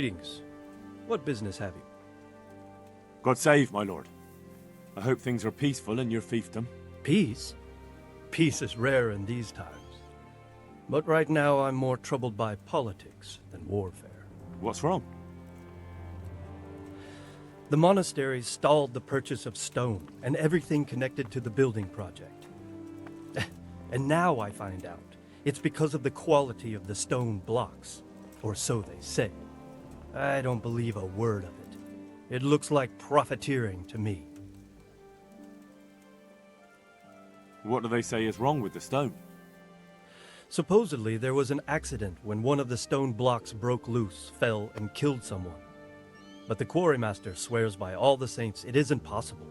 Greetings. What business have you? God save, my lord. I hope things are peaceful in your fiefdom. Peace? Peace is rare in these times. But right now I'm more troubled by politics than warfare. What's wrong? The monastery stalled the purchase of stone and everything connected to the building project. And now I find out it's because of the quality of the stone blocks, or so they say. I don't believe a word of it. It looks like profiteering to me. What do they say is wrong with the stone? Supposedly there was an accident when one of the stone blocks broke loose, fell, and killed someone. But the quarrymaster swears by all the saints it isn't possible.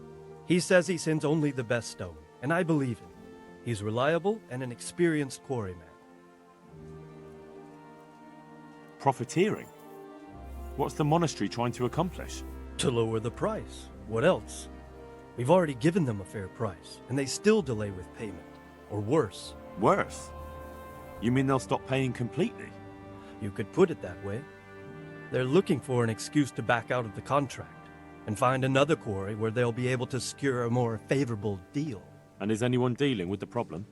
He says he sends only the best stone, and I believe him. He's reliable and an experienced quarryman. Profiteering? What's the monastery trying to accomplish? To lower the price. What else? We've already given them a fair price, and they still delay with payment. Or worse. Worse? You mean they'll stop paying completely? You could put it that way. They're looking for an excuse to back out of the contract, and find another quarry where they'll be able to secure a more favorable deal. And is anyone dealing with the problem?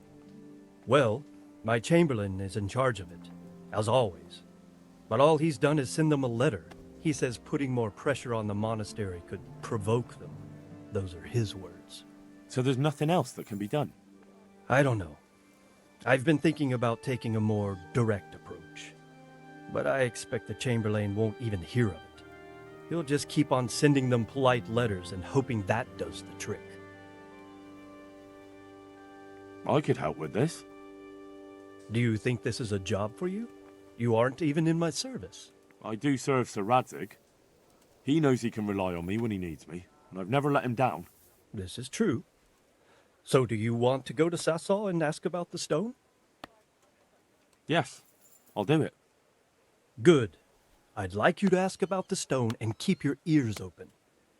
Well, my chamberlain is in charge of it, as always. But all he's done is send them a letter. He says putting more pressure on the monastery could provoke them. Those are his words. So there's nothing else that can be done? I don't know. I've been thinking about taking a more direct approach. But I expect the chamberlain won't even hear of it. He'll just keep on sending them polite letters and hoping that does the trick. I could help with this. Do you think this is a job for you? You aren't even in my service. I do serve Sir Radzig. He knows he can rely on me when he needs me, and I've never let him down. This is true. So do you want to go to Sasau and ask about the stone? Yes, I'll do it. Good. I'd like you to ask about the stone and keep your ears open.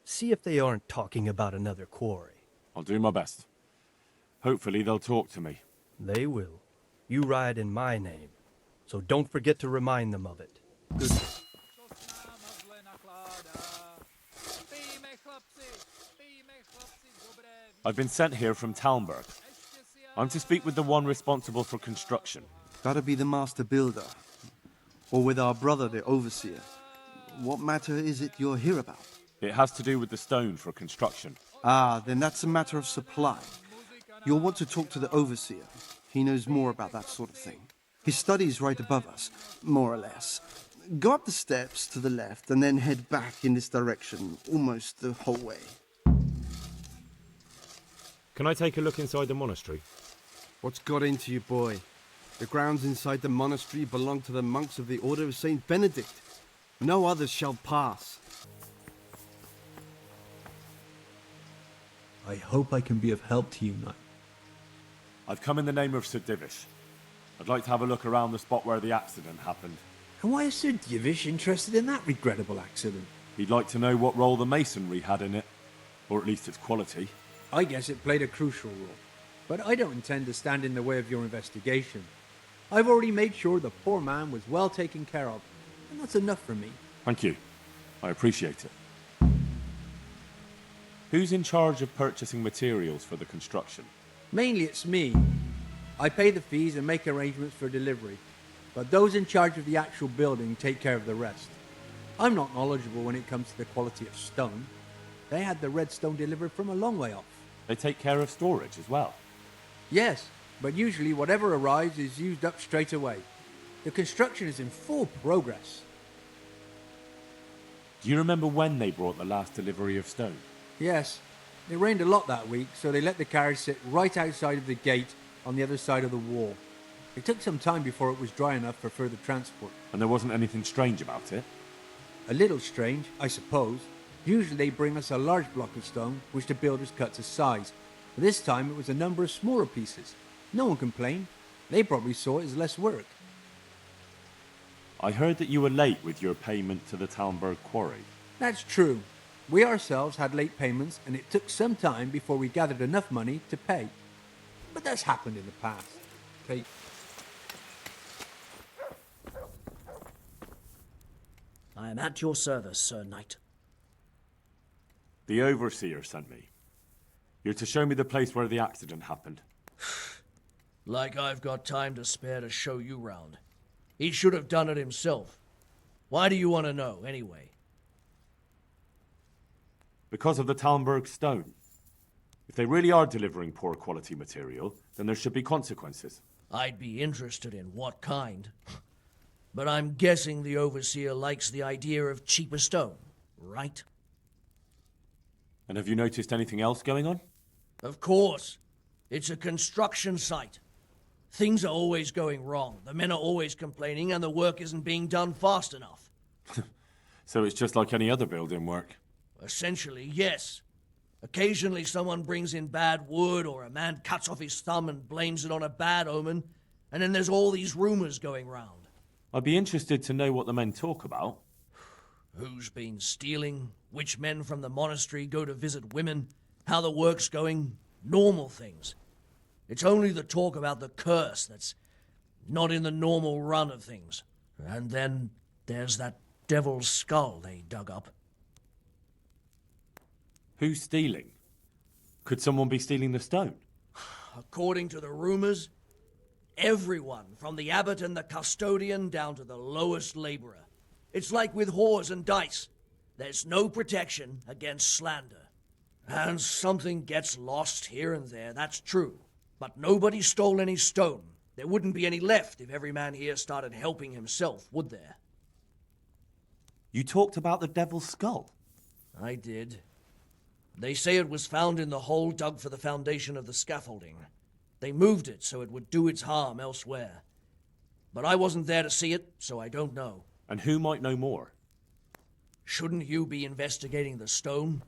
See if they aren't talking about another quarry. I'll do my best. Hopefully they'll talk to me. They will. You ride in my name, so don't forget to remind them of it. Good. I've been sent here from Talmberg. I'm to speak with the one responsible for construction. Gotta be the master builder. Or with our brother, the overseer. What matter is it you're here about? It has to do with the stone for construction. Ah, then that's a matter of supply. You'll want to talk to the overseer. He knows more about that sort of thing. His study's right above us, more or less. Go up the steps to the left and then head back in this direction, almost the whole way. Can I take a look inside the monastery? What's got into you, boy? The grounds inside the monastery belong to the monks of the Order of Saint Benedict. No others shall pass. I hope I can be of help to you, knight. I've come in the name of Sir Divish. I'd like to have a look around the spot where the accident happened. And why is Sir Divish interested in that regrettable accident? He'd like to know what role the masonry had in it, or at least its quality. I guess it played a crucial role, but I don't intend to stand in the way of your investigation. I've already made sure the poor man was well taken care of, and that's enough for me. Thank you. I appreciate it. Who's in charge of purchasing materials for the construction? Mainly it's me. I pay the fees and make arrangements for delivery, but those in charge of the actual building take care of the rest. I'm not knowledgeable when it comes to the quality of stone. They had the red stone delivered from a long way off. They take care of storage as well? Yes, but usually whatever arrives is used up straight away. The construction is in full progress. Do you remember when they brought the last delivery of stone? Yes, it rained a lot that week, so they let the carriage sit right outside of the gate on the other side of the wall. It took some time before it was dry enough for further transport. And there wasn't anything strange about it? A little strange, I suppose. Usually they bring us a large block of stone, which the builders cut to size. But this time it was a number of smaller pieces. No one complained. They probably saw it as less work. I heard that you were late with your payment to the Talmberg quarry. That's true. We ourselves had late payments, and it took some time before we gathered enough money to pay. But that's happened in the past. I am at your service, Sir Knight. The Overseer sent me. You're to show me the place where the accident happened. Like I've got time to spare to show you round. He should have done it himself. Why do you want to know, anyway? Because of the Talmberg stone. If they really are delivering poor quality material, then there should be consequences. I'd be interested in what kind. But I'm guessing the Overseer likes the idea of cheaper stone, right? And have you noticed anything else going on? Of course. It's a construction site. Things are always going wrong. The men are always complaining, and the work isn't being done fast enough. So it's just like any other building work? Essentially, yes. Occasionally someone brings in bad wood, or a man cuts off his thumb and blames it on a bad omen, and then there's all these rumors going round. I'd be interested to know what the men talk about. Who's been stealing, which men from the monastery go to visit women, how the work's going, normal things. It's only the talk about the curse that's not in the normal run of things. And then there's that devil's skull they dug up. Who's stealing? Could someone be stealing the stone? According to the rumors, everyone from the abbot and the custodian down to the lowest laborer. It's like with whores and dice. There's no protection against slander. And something gets lost here and there, that's true. But nobody stole any stone. There wouldn't be any left if every man here started helping himself, would there? You talked about the devil's skull? I did. They say it was found in the hole dug for the foundation of the scaffolding. They moved it so it would do its harm elsewhere. But I wasn't there to see it, so I don't know. And who might know more? Shouldn't you be investigating the stone?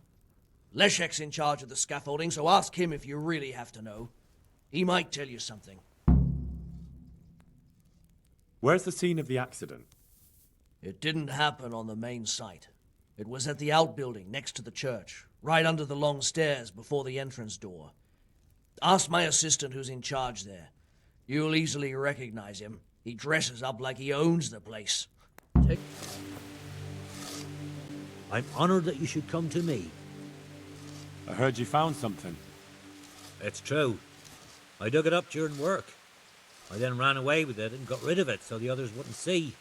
Leszek's in charge of the scaffolding, so ask him if you really have to know. He might tell you something. Where's the scene of the accident? It didn't happen on the main site. It was at the outbuilding next to the church, right under the long stairs before the entrance door. Ask my assistant who's in charge there. You'll easily recognize him. He dresses up like he owns the place. I'm honored that you should come to me. I heard you found something. It's true. I dug it up during work. I then ran away with it and got rid of it so the others wouldn't see.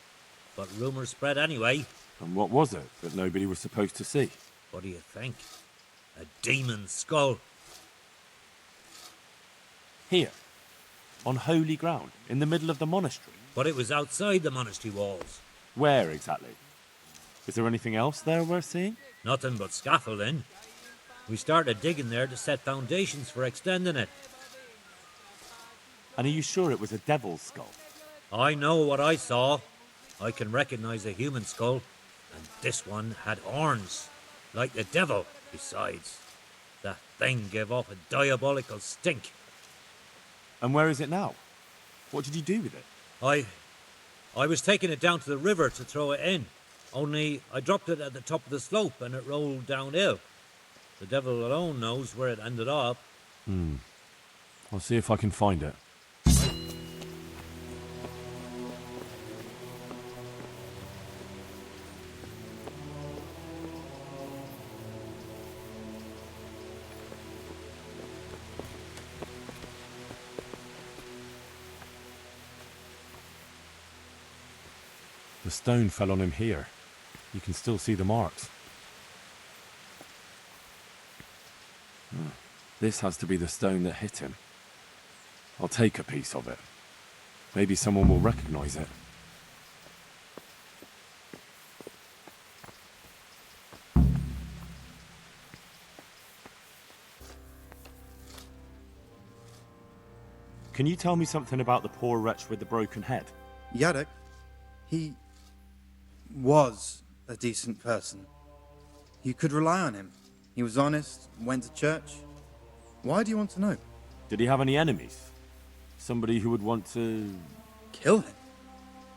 But rumors spread anyway. And what was it that nobody was supposed to see? What do you think? A demon's skull. Here, on holy ground, in the middle of the monastery. But it was outside the monastery walls. Where exactly? Is there anything else there worth seeing? Nothing but scaffolding. We started digging there to set foundations for extending it. And are you sure it was a devil's skull? I know what I saw. I can recognize a human skull. And this one had horns, like the devil. Besides, that thing gave off a diabolical stink. And where is it now? What did you do with it? I was taking it down to the river to throw it in. Only I dropped it at the top of the slope and it rolled downhill. The devil alone knows where it ended up. I'll see if I can find it. The stone fell on him here. You can still see the marks. This has to be the stone that hit him. I'll take a piece of it. Maybe someone will recognize it. Can you tell me something about the poor wretch with the broken head? Yadek, he was a decent person. You could rely on him. He was honest, went to church. Why do you want to know? Did he have any enemies? Somebody who would want to... Kill him?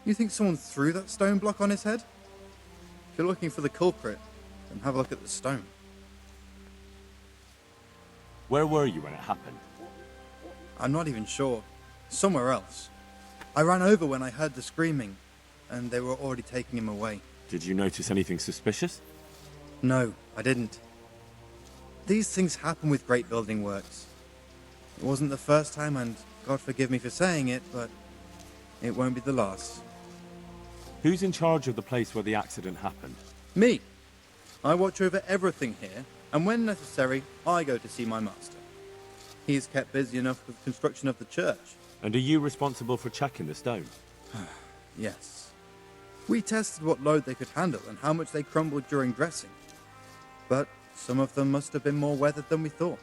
You think someone threw that stone block on his head? If you're looking for the culprit, then have a look at the stone. Where were you when it happened? I'm not even sure. Somewhere else. I ran over when I heard the screaming, and they were already taking him away. Did you notice anything suspicious? No, I didn't. These things happen with great building works. It wasn't the first time, and God forgive me for saying it, but it won't be the last. Who's in charge of the place where the accident happened? Me. I watch over everything here, and when necessary, I go to see my master. He is kept busy enough with the construction of the church. And are you responsible for checking the stone? Yes. We tested what load they could handle and how much they crumbled during dressing. But some of them must have been more weathered than we thought.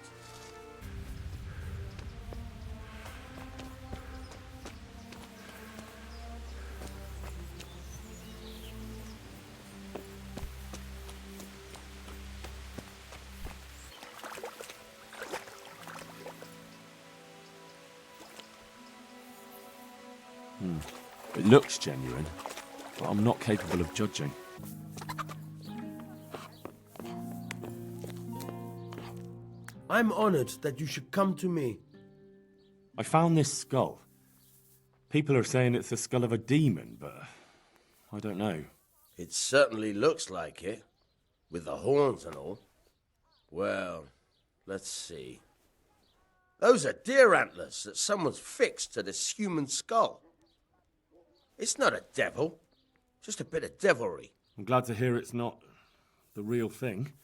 It looks genuine, but I'm not capable of judging. I'm honored that you should come to me. I found this skull. People are saying it's the skull of a demon, but I don't know. It certainly looks like it, with the horns and all. Well, let's see. Those are deer antlers that someone's fixed to this human skull. It's not a devil, just a bit of devilry. I'm glad to hear it's not the real thing.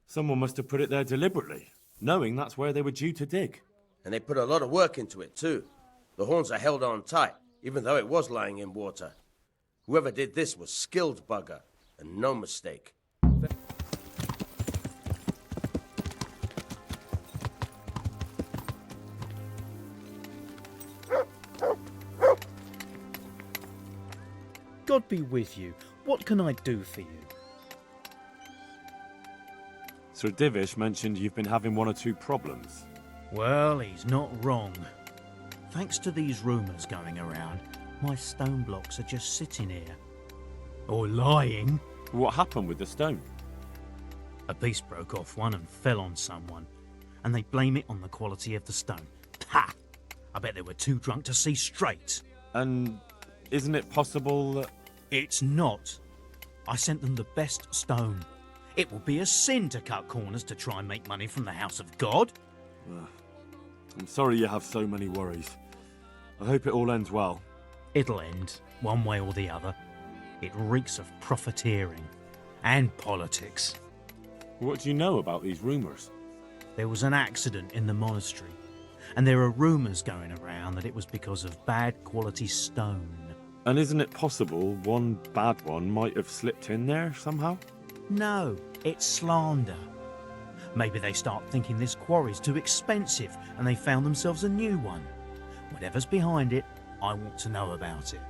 Someone must have put it there deliberately, knowing that's where they were due to dig. And they put a lot of work into it, too. The horns are held on tight, even though it was lying in water. Whoever did this was skilled bugger, and no mistake. God be with you. What can I do for you? Sir Divish mentioned you've been having one or two problems. Well, he's not wrong. Thanks to these rumours going around, my stone blocks are just sitting here. Or lying. What happened with the stone? A piece broke off one and fell on someone, and they blame it on the quality of the stone. Ha! I bet they were too drunk to see straight. And isn't it possible that... It's not. I sent them the best stone. It will be a sin to cut corners to try and make money from the house of God. I'm sorry you have so many worries. I hope it all ends well. It'll end, one way or the other. It reeks of profiteering and politics. What do you know about these rumours? There was an accident in the monastery, and there are rumours going around that it was because of bad quality stone. And isn't it possible one bad one might have slipped in there somehow? No, it's slander. Maybe they start thinking this quarry's too expensive and they found themselves a new one. Whatever's behind it, I want to know about it.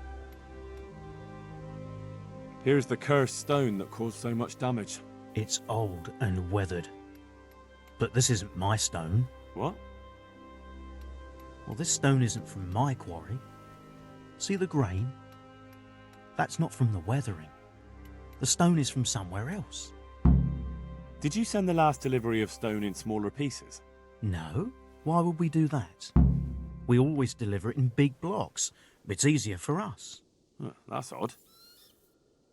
Here's the cursed stone that caused so much damage. It's old and weathered. But this isn't my stone. What? Well, this stone isn't from my quarry. See the grain? That's not from the weathering. The stone is from somewhere else. Did you send the last delivery of stone in smaller pieces? No. Why would we do that? We always deliver it in big blocks. It's easier for us. That's odd.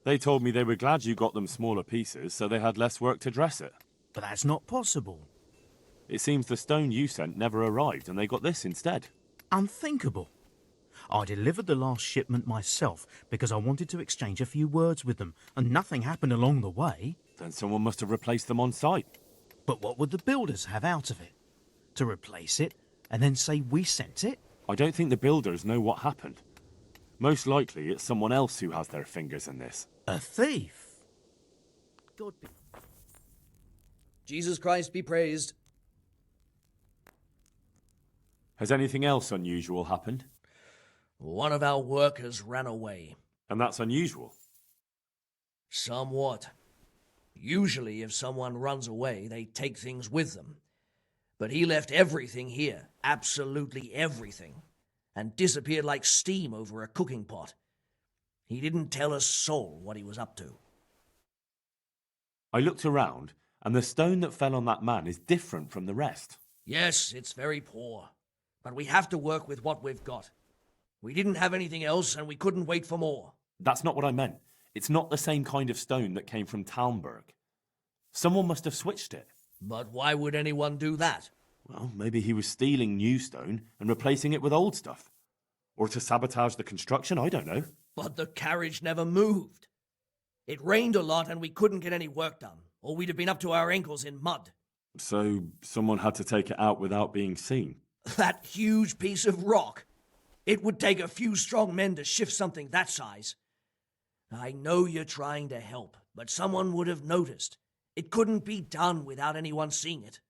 They told me they were glad you got them smaller pieces so they had less work to dress it. But that's not possible. It seems the stone you sent never arrived and they got this instead. Unthinkable. I delivered the last shipment myself because I wanted to exchange a few words with them, and nothing happened along the way. Then someone must have replaced them on site. But what would the builders have out of it? To replace it and then say we sent it? I don't think the builders know what happened. Most likely it's someone else who has their fingers in this. A thief? God be... Jesus Christ be praised. Has anything else unusual happened? One of our workers ran away. And that's unusual? Somewhat. Usually, if someone runs away, they take things with them. But he left everything here, absolutely everything, and disappeared like steam over a cooking pot. He didn't tell a soul what he was up to. I looked around, and the stone that fell on that man is different from the rest. Yes, it's very poor, but we have to work with what we've got. We didn't have anything else, and we couldn't wait for more. That's not what I meant. It's not the same kind of stone that came from Talmberg. Someone must have switched it. But why would anyone do that? Well, maybe he was stealing new stone and replacing it with old stuff. Or to sabotage the construction, I don't know. But the carriage never moved. It rained a lot and we couldn't get any work done, or we'd have been up to our ankles in mud. So someone had to take it out without being seen. That huge piece of rock. It would take a few strong men to shift something that size. I know you're trying to help, but someone would have noticed. It couldn't be done without anyone seeing it.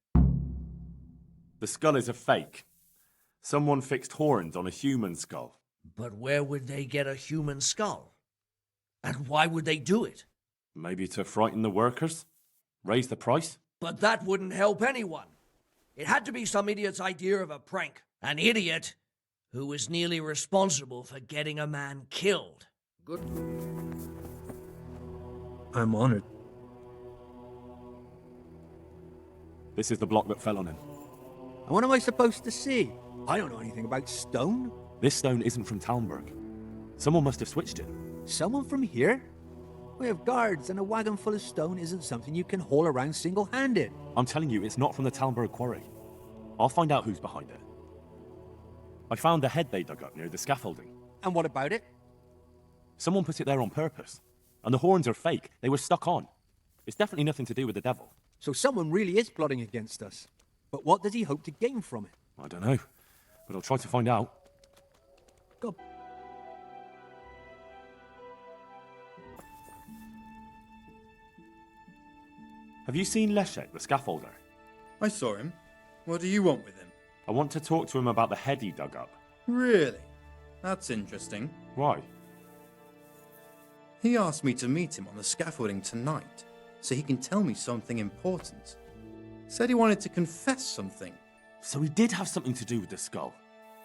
The skull is a fake. Someone fixed horns on a human skull. But where would they get a human skull? And why would they do it? Maybe to frighten the workers? Raise the price? But that wouldn't help anyone. It had to be some idiot's idea of a prank. An idiot who was nearly responsible for getting a man killed. Good. I'm honored. This is the block that fell on him. And what am I supposed to see? I don't know anything about stone. This stone isn't from Talmberg. Someone must have switched it. Someone from here? We have guards, and a wagon full of stone isn't something you can haul around single-handed. I'm telling you, it's not from the Talmberg quarry. I'll find out who's behind it. I found the head they dug up near the scaffolding. And what about it? Someone put it there on purpose. And the horns are fake. They were stuck on. It's definitely nothing to do with the devil. So someone really is plotting against us. But what does he hope to gain from it? I don't know, but I'll try to find out. Go. Have you seen Leszek, the scaffolder? I saw him. What do you want with him? I want to talk to him about the head he dug up. Really? That's interesting. Why? He asked me to meet him on the scaffolding tonight, so he can tell me something important. Said he wanted to confess something. So he did have something to do with the skull.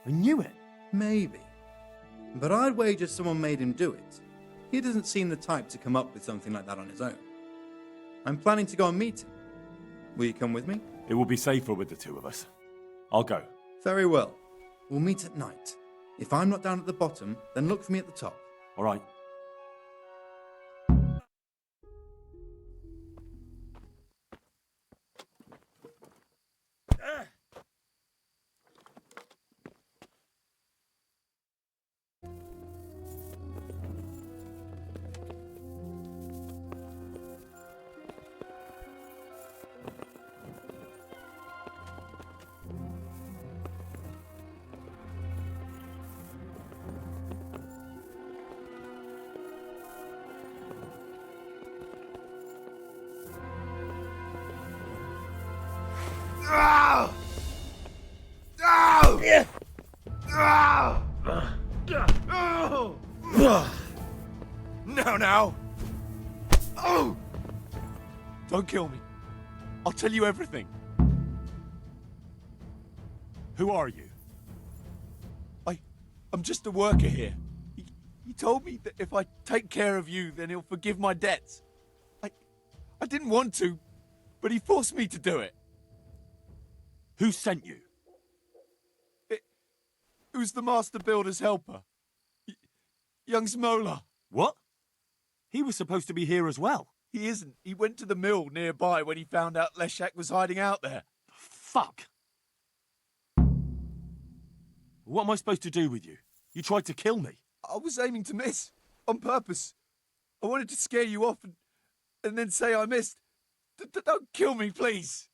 I knew it. Maybe. But I'd wager someone made him do it. He doesn't seem the type to come up with something like that on his own. I'm planning to go and meet him. Will you come with me? It will be safer with the two of us. I'll go. Very well. We'll meet at night. If I'm not down at the bottom, then look for me at the top. All right. Now. Oh! Don't kill me. I'll tell you everything. Who are you? I'm just a worker here. He told me that if I take care of you, then he'll forgive my debts. I didn't want to, but he forced me to do it. Who sent you? It was the master builder's helper. Young Smola. What? He was supposed to be here as well. He isn't. He went to the mill nearby when he found out Leszek was hiding out there. Fuck. What am I supposed to do with you? You tried to kill me. I was aiming to miss. On purpose. I wanted to scare you off and then say I missed. Don't kill me, please.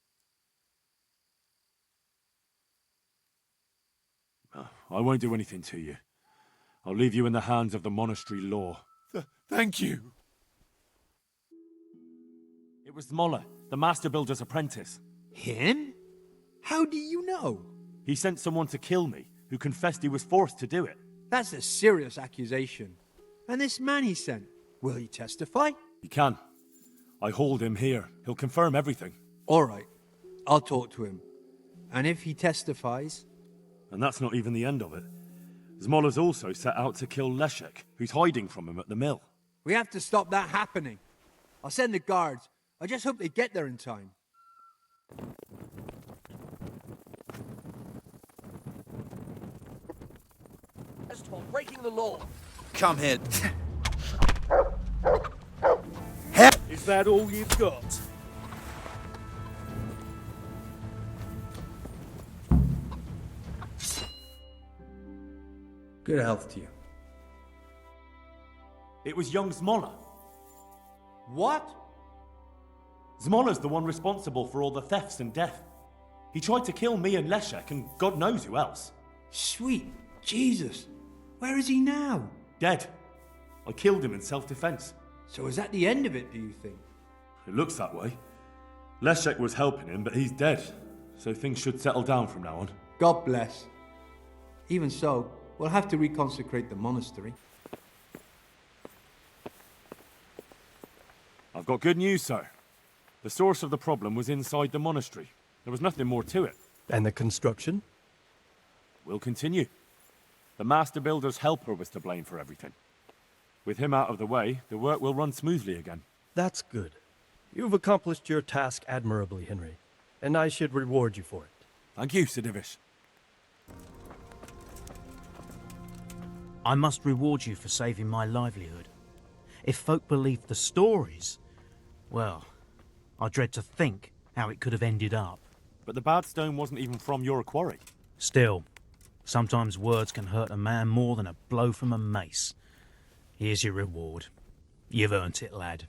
I won't do anything to you. I'll leave you in the hands of the monastery law. Thank you. It was Moller, the master builder's apprentice. Him? How do you know? He sent someone to kill me, who confessed he was forced to do it. That's a serious accusation. And this man he sent, will he testify? He can. I hold him here. He'll confirm everything. All right. I'll talk to him. And if he testifies... And that's not even the end of it. Zmola's also set out to kill Leszek, who's hiding from him at the mill. We have to stop that happening. I'll send the guards. I just hope they get there in time. As for breaking the law. Come here. Is that all you've got? Good health to you. It was young Zmola. What? Zmola's the one responsible for all the thefts and death. He tried to kill me and Leszek and God knows who else. Sweet Jesus. Where is he now? Dead. I killed him in self-defense. So is that the end of it, do you think? It looks that way. Leszek was helping him, but he's dead. So things should settle down from now on. God bless. Even so, we'll have to reconsecrate the monastery. I've got good news, sir. The source of the problem was inside the monastery. There was nothing more to it. And the construction? We'll continue. The master builder's helper was to blame for everything. With him out of the way, the work will run smoothly again. That's good. You've accomplished your task admirably, Henry, and I should reward you for it. Thank you, Sidivish. I must reward you for saving my livelihood. If folk believed the stories, well, I dread to think how it could have ended up. But the bad stone wasn't even from your quarry. Still, sometimes words can hurt a man more than a blow from a mace. Here's your reward. You've earned it, lad.